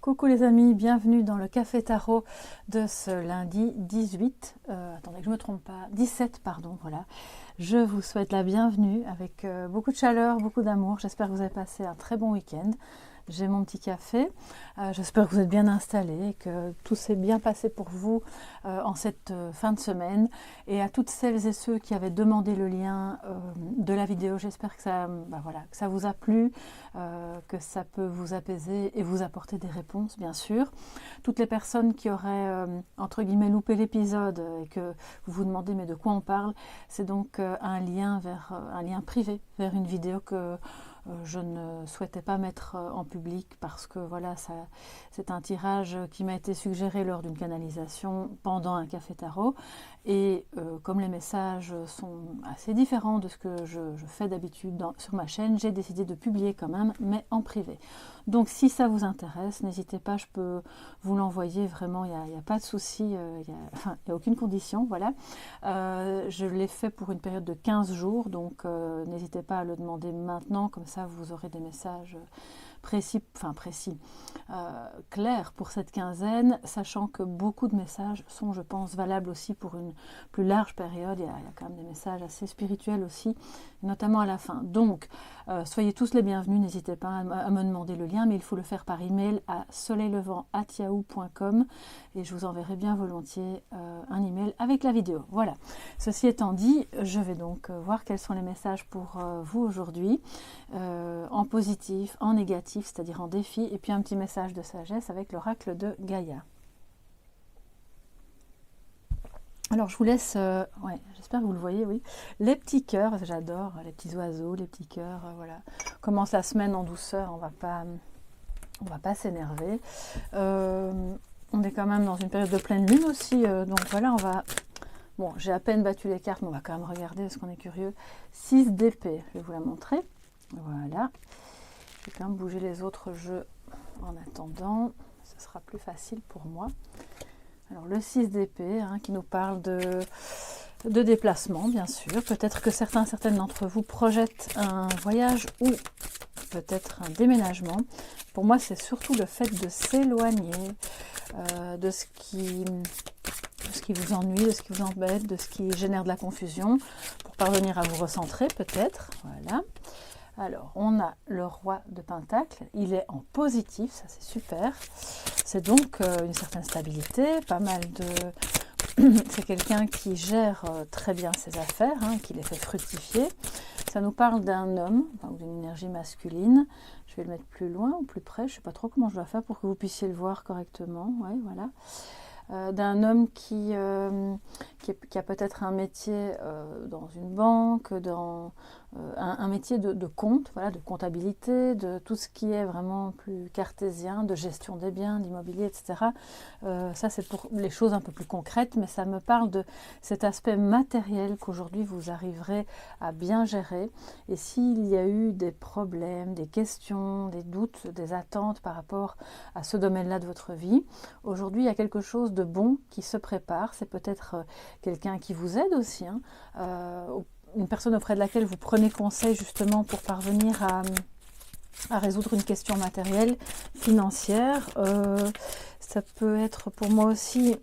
Coucou les amis, bienvenue dans le Café Tarot de ce lundi 18, attendez que je ne me trompe pas, 17 pardon, voilà. Je vous souhaite la bienvenue avec beaucoup de chaleur, beaucoup d'amour. J'espère que vous avez passé un très bon week-end. J'ai mon petit café, j'espère que vous êtes bien installés, que tout s'est bien passé pour vous en cette fin de semaine. Et à toutes celles et ceux qui avaient demandé le lien de la vidéo, j'espère que que ça vous a plu, que ça peut vous apaiser et vous apporter des réponses, bien sûr. Toutes les personnes qui auraient, entre guillemets, loupé l'épisode et que vous vous demandez mais de quoi on parle, c'est donc un lien privé vers une vidéo que je ne souhaitais pas mettre en public parce que voilà, c'est un tirage qui m'a été suggéré lors d'une canalisation pendant un café tarot et comme les messages sont assez différents de ce que je fais d'habitude sur ma chaîne, j'ai décidé de publier quand même, mais en privé. Donc si ça vous intéresse, n'hésitez pas, je peux vous l'envoyer vraiment, il n'y a pas de souci, il n'y a aucune condition, voilà. Je l'ai fait pour une période de 15 jours, donc n'hésitez pas à le demander maintenant, comme ça vous aurez des messages clairs pour cette quinzaine, sachant que beaucoup de messages sont, je pense, valables aussi pour une plus large période. Il y a quand même des messages assez spirituels aussi, notamment à la fin. Donc, soyez tous les bienvenus, n'hésitez pas à me demander le lien, mais il faut le faire par email à soleillevent@yahoo.com et je vous enverrai bien volontiers un email avec la vidéo. Voilà. Ceci étant dit, je vais donc voir quels sont les messages pour vous aujourd'hui, en positif, en négatif, c'est-à-dire en défi, et puis un petit message de sagesse avec l'oracle de Gaïa. Alors je vous laisse, j'espère que vous le voyez, oui, les petits cœurs, parce que j'adore les petits oiseaux, les petits cœurs, voilà. On commence la semaine en douceur, on va pas s'énerver. On est quand même dans une période de pleine lune aussi, donc voilà, bon, j'ai à peine battu les cartes, mais on va quand même regarder parce qu'on est curieux. 6 d'épée, je vais vous la montrer. Voilà. Je vais quand même bouger les autres jeux en attendant. Ce sera plus facile pour moi. Alors le 6 d'épée, qui nous parle de déplacement, bien sûr. Peut-être que certaines d'entre vous projettent un voyage ou peut-être un déménagement. Pour moi, c'est surtout le fait de s'éloigner de ce qui vous ennuie, de ce qui vous embête, de ce qui génère de la confusion, pour parvenir à vous recentrer peut-être. Voilà. Alors, on a le roi de Pentacle, il est en positif, ça c'est super. C'est donc une certaine stabilité, pas mal de... C'est quelqu'un qui gère très bien ses affaires, qui les fait fructifier. Ça nous parle d'un homme, ou d'une énergie masculine. Je vais le mettre plus loin ou plus près, je ne sais pas trop comment je dois faire pour que vous puissiez le voir correctement. Ouais, voilà. D'un homme qui a peut-être un métier dans une banque, dans un métier de compte, voilà, de comptabilité, de tout ce qui est vraiment plus cartésien, de gestion des biens, d'immobilier, etc. Ça, c'est pour les choses un peu plus concrètes, mais ça me parle de cet aspect matériel qu'aujourd'hui vous arriverez à bien gérer. Et s'il y a eu des problèmes, des questions, des doutes, des attentes par rapport à ce domaine-là de votre vie, aujourd'hui, il y a quelque chose de bon qui se prépare. C'est peut-être quelqu'un qui vous aide aussi, une personne auprès de laquelle vous prenez conseil justement pour parvenir à résoudre une question matérielle, financière. Ça peut être pour moi aussi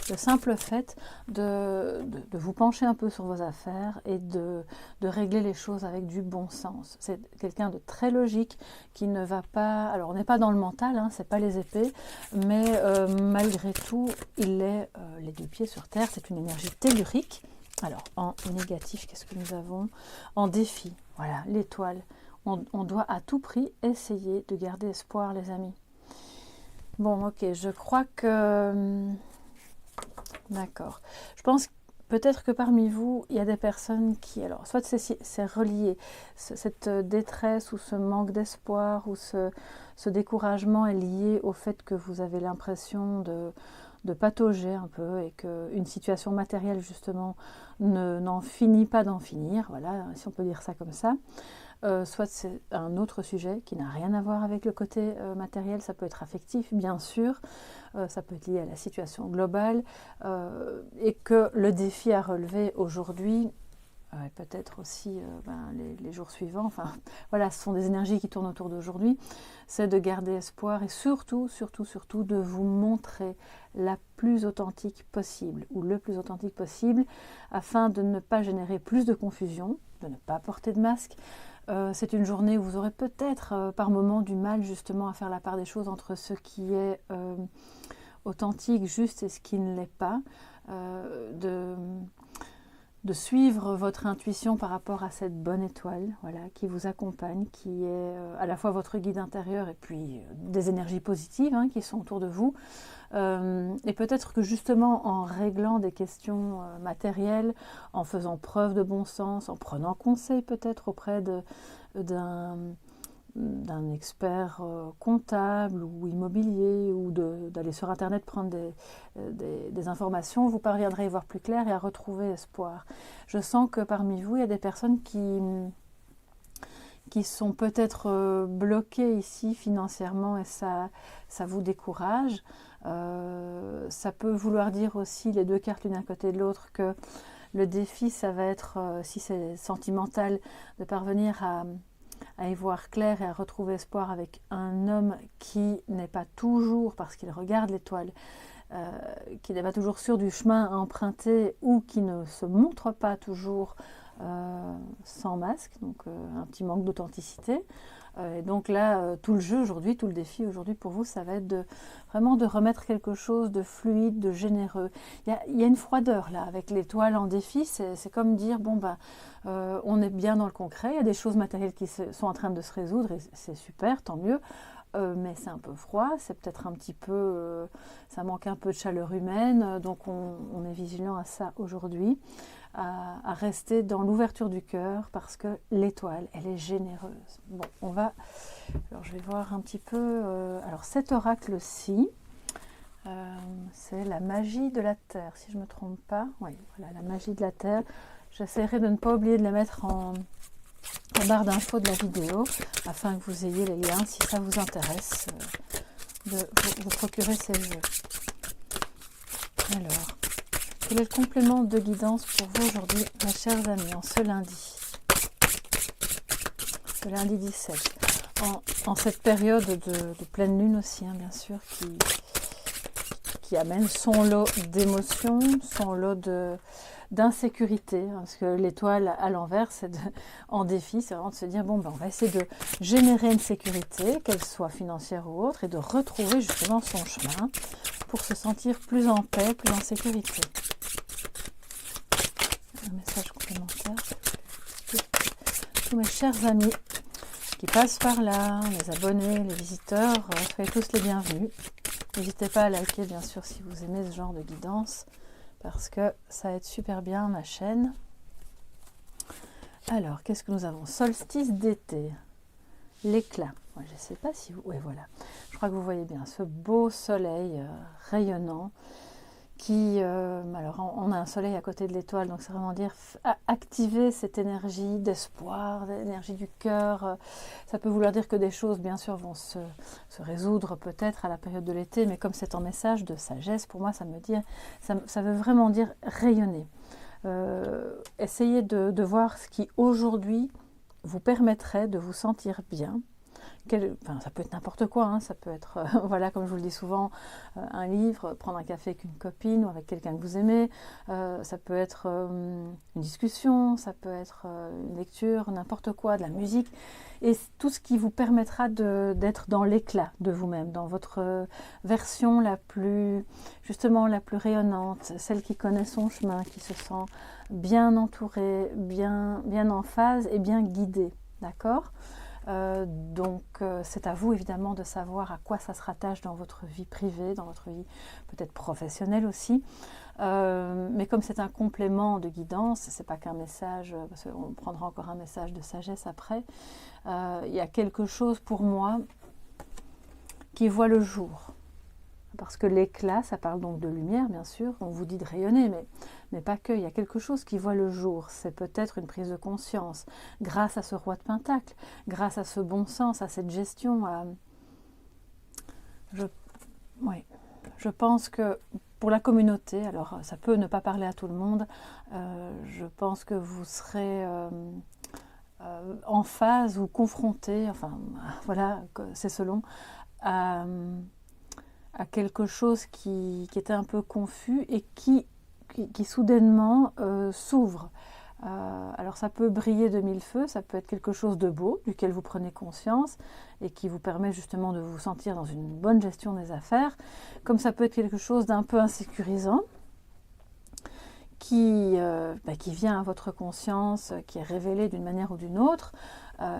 le simple fait de vous pencher un peu sur vos affaires et de régler les choses avec du bon sens. C'est quelqu'un de très logique qui ne va pas... Alors on n'est pas dans le mental, c'est pas les épées, mais malgré tout, il est les deux pieds sur terre. C'est une énergie tellurique. Alors en négatif, qu'est-ce que nous avons? En défi, voilà, l'étoile. On doit à tout prix essayer de garder espoir, les amis. Bon, ok, je crois que... D'accord. Je pense peut-être que parmi vous, il y a des personnes qui... Alors, soit c'est relié, cette détresse ou ce manque d'espoir ou ce découragement est lié au fait que vous avez l'impression de patauger un peu et qu'une situation matérielle, justement, n'en finit pas d'en finir. Voilà, si on peut dire ça comme ça. Soit c'est un autre sujet qui n'a rien à voir avec le côté matériel, ça peut être affectif bien sûr, ça peut être lié à la situation globale, et que le défi à relever aujourd'hui, et peut-être aussi les jours suivants, enfin voilà, ce sont des énergies qui tournent autour d'aujourd'hui, c'est de garder espoir et surtout, surtout, surtout de vous montrer la plus authentique possible ou le plus authentique possible afin de ne pas générer plus de confusion, de ne pas porter de masque. C'est une journée où vous aurez peut-être par moment du mal justement à faire la part des choses entre ce qui est authentique, juste et ce qui ne l'est pas, de suivre votre intuition par rapport à cette bonne étoile, voilà, qui vous accompagne, qui est à la fois votre guide intérieur et puis des énergies positives qui sont autour de vous. Et peut-être que justement en réglant des questions matérielles, en faisant preuve de bon sens, en prenant conseil peut-être auprès d'un expert comptable ou immobilier ou d'aller sur internet prendre des informations, vous parviendrez à y voir plus clair et à retrouver espoir. Je sens que parmi vous, il y a des personnes qui sont peut-être bloquées ici financièrement et ça vous décourage. Ça peut vouloir dire aussi, les deux cartes l'une à côté de l'autre, que le défi, ça va être, si c'est sentimental, de parvenir à y voir clair et à retrouver espoir avec un homme qui n'est pas toujours, parce qu'il regarde l'étoile, qui n'est pas toujours sûr du chemin à emprunter ou qui ne se montre pas toujours sans masque, donc un petit manque d'authenticité. Et donc là, tout le jeu aujourd'hui, tout le défi aujourd'hui pour vous, ça va être vraiment de remettre quelque chose de fluide, de généreux. Il y a une froideur là, avec l'étoile en défi, c'est comme dire, bon on est bien dans le concret, il y a des choses matérielles qui sont en train de se résoudre et c'est super, tant mieux. Mais c'est un peu froid, c'est peut-être un petit peu, ça manque un peu de chaleur humaine, donc on est vigilant à ça aujourd'hui, à rester dans l'ouverture du cœur parce que l'étoile, elle est généreuse. Bon, alors je vais voir un petit peu, alors cet oracle-ci, c'est la magie de la Terre, si je ne me trompe pas, oui, voilà, la magie de la Terre. J'essaierai de ne pas oublier de la mettre en barre d'infos de la vidéo afin que vous ayez les liens si ça vous intéresse de vous procurer ces jeux. Alors, quel est le complément de guidance pour vous aujourd'hui, mes chers amis, en ce lundi 17, en cette période de pleine lune aussi, bien sûr, qui amène son lot d'émotions, son lot d'insécurité, parce que l'étoile à l'envers, en défi, c'est vraiment de se dire, bon, on va essayer de générer une sécurité, qu'elle soit financière ou autre, et de retrouver justement son chemin pour se sentir plus en paix, plus en sécurité. Un message complémentaire. Tous mes chers amis qui passent par là, les abonnés, les visiteurs, soyez tous les bienvenus. N'hésitez pas à liker, bien sûr, si vous aimez ce genre de guidance, parce que ça aide super bien ma chaîne. Alors, qu'est-ce que nous avons? Solstice d'été, l'éclat. Ouais, je ne sais pas si vous... Oui, voilà. Je crois que vous voyez bien ce beau soleil rayonnant qui... alors, on a un soleil à côté de l'étoile, donc c'est vraiment dire activer cette énergie d'espoir, l'énergie du cœur. Ça peut vouloir dire que des choses, bien sûr, vont se résoudre peut-être à la période de l'été, mais comme c'est un message de sagesse, pour moi, ça veut vraiment dire rayonner. Essayez de voir ce qui, aujourd'hui, vous permettrait de vous sentir bien. Ça peut être n'importe quoi, ça peut être, voilà, comme je vous le dis souvent, un livre, prendre un café avec une copine ou avec quelqu'un que vous aimez, ça peut être une discussion, ça peut être une lecture, n'importe quoi, de la musique, et tout ce qui vous permettra d'être dans l'éclat de vous-même, dans votre version la plus rayonnante, celle qui connaît son chemin, qui se sent bien entourée, bien en phase et bien guidée, d'accord ? Donc c'est à vous évidemment de savoir à quoi ça se rattache dans votre vie privée, dans votre vie peut-être professionnelle aussi. Mais comme c'est un complément de guidance, c'est pas qu'un message, parce qu'on prendra encore un message de sagesse après, il y a quelque chose pour moi qui voit le jour. Parce que l'éclat, ça parle donc de lumière, bien sûr, on vous dit de rayonner, mais pas que, il y a quelque chose qui voit le jour. C'est peut-être une prise de conscience, grâce à ce roi de Pentacle, grâce à ce bon sens, à cette gestion. Je pense que pour la communauté. Alors ça peut ne pas parler à tout le monde. Je pense que vous serez en phase ou confronté, enfin voilà, c'est selon, à quelque chose qui était un peu confus et qui soudainement s'ouvre. Alors ça peut briller de mille feux, ça peut être quelque chose de beau, duquel vous prenez conscience et qui vous permet justement de vous sentir dans une bonne gestion des affaires, comme ça peut être quelque chose d'un peu insécurisant, qui vient à votre conscience, qui est révélé d'une manière ou d'une autre,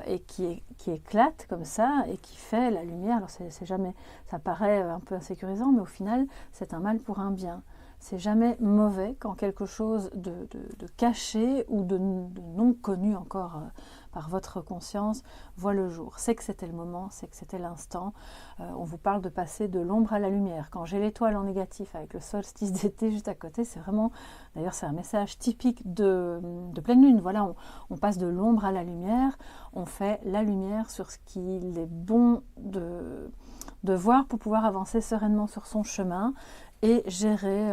et qui éclate comme ça, et qui fait la lumière. Alors c'est jamais, ça paraît un peu insécurisant, mais au final, c'est un mal pour un bien. C'est jamais mauvais quand quelque chose de caché ou de non connu encore par votre conscience voit le jour. C'est que c'était le moment, c'est que c'était l'instant. On vous parle de passer de l'ombre à la lumière. Quand j'ai l'étoile en négatif avec le solstice d'été juste à côté, c'est vraiment, d'ailleurs c'est un message typique de pleine lune. Voilà, on passe de l'ombre à la lumière, on fait la lumière sur ce qu'il est bon de voir pour pouvoir avancer sereinement sur son chemin et gérer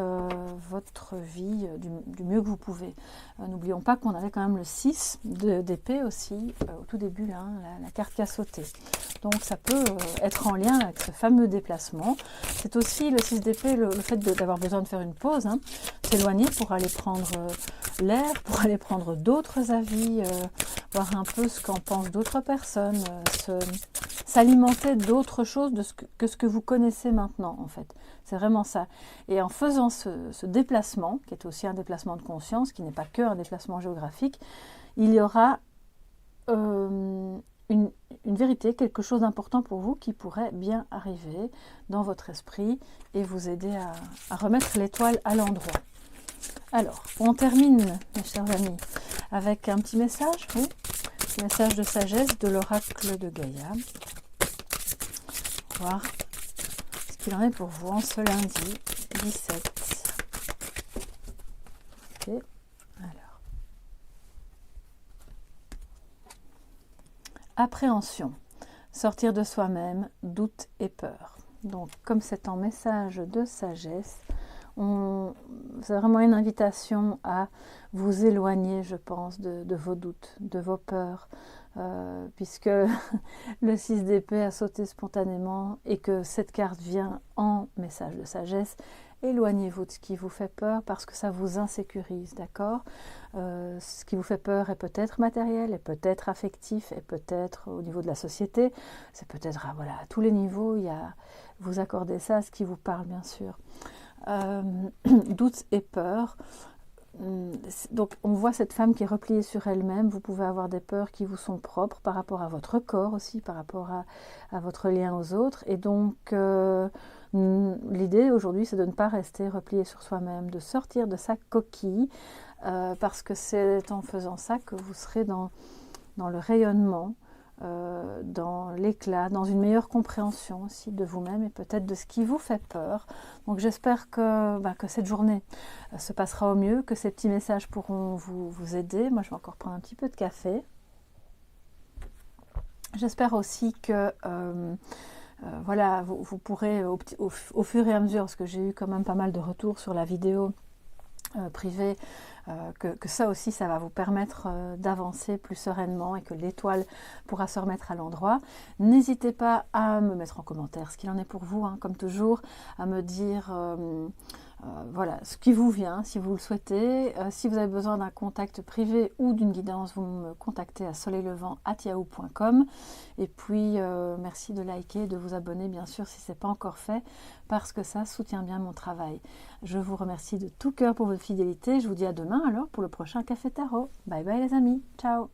votre vie du mieux que vous pouvez. N'oublions pas qu'on avait quand même le 6 d'épée aussi, au tout début, là, la carte qui a sauté. Donc ça peut être en lien avec ce fameux déplacement. C'est aussi le 6 d'épée, le fait d'avoir besoin de faire une pause, hein, s'éloigner pour aller prendre l'air, pour aller prendre d'autres avis, voir un peu ce qu'en pensent d'autres personnes, s'alimenter d'autres choses que ce que vous connaissez maintenant, en fait. C'est vraiment ça. Et en faisant ce déplacement, qui est aussi un déplacement de conscience, qui n'est pas que un déplacement géographique, il y aura une vérité, quelque chose d'important pour vous qui pourrait bien arriver dans votre esprit et vous aider à remettre l'étoile à l'endroit. Alors, on termine, mes chers amis, avec un petit message, oui, un message de sagesse de l'oracle de Gaïa. On va voir ce qu'il en est pour vous en ce lundi 17. Ok, alors. Appréhension, sortir de soi-même, doute et peur. Donc, comme c'est un message de sagesse, c'est vraiment une invitation à vous éloigner, je pense, de vos doutes, de vos peurs, puisque le 6 d'épée a sauté spontanément et que cette carte vient en message de sagesse. Éloignez-vous de ce qui vous fait peur parce que ça vous insécurise, d'accord ? Ce qui vous fait peur est peut-être matériel, est peut-être affectif, est peut-être au niveau de la société, c'est peut-être à tous les niveaux, vous accordez ça à ce qui vous parle, bien sûr. Doute et peur. Donc on voit cette femme qui est repliée sur elle-même. Vous pouvez avoir des peurs qui vous sont propres par rapport à votre corps aussi, par rapport à votre lien aux autres. Et donc l'idée aujourd'hui, c'est de ne pas rester replié sur soi-même, de sortir de sa coquille, parce que c'est en faisant ça que vous serez dans le rayonnement, dans l'éclat, dans une meilleure compréhension aussi de vous-même et peut-être de ce qui vous fait peur. Donc j'espère que cette journée se passera au mieux, que ces petits messages pourront vous aider. Moi je vais encore prendre un petit peu de café. J'espère aussi que vous pourrez au fur et à mesure, parce que j'ai eu quand même pas mal de retours sur la vidéo privée, que ça aussi, ça va vous permettre d'avancer plus sereinement et que l'étoile pourra se remettre à l'endroit. N'hésitez pas à me mettre en commentaire ce qu'il en est pour vous, hein, comme toujours, à me dire ce qui vous vient, si vous le souhaitez. Si vous avez besoin d'un contact privé ou d'une guidance, vous me contactez à soleillevent@yahoo.com. Et puis, merci de liker, de vous abonner, bien sûr, si ce n'est pas encore fait, parce que ça soutient bien mon travail. Je vous remercie de tout cœur pour votre fidélité. Je vous dis à demain alors pour le prochain Café Tarot. Bye bye les amis, ciao.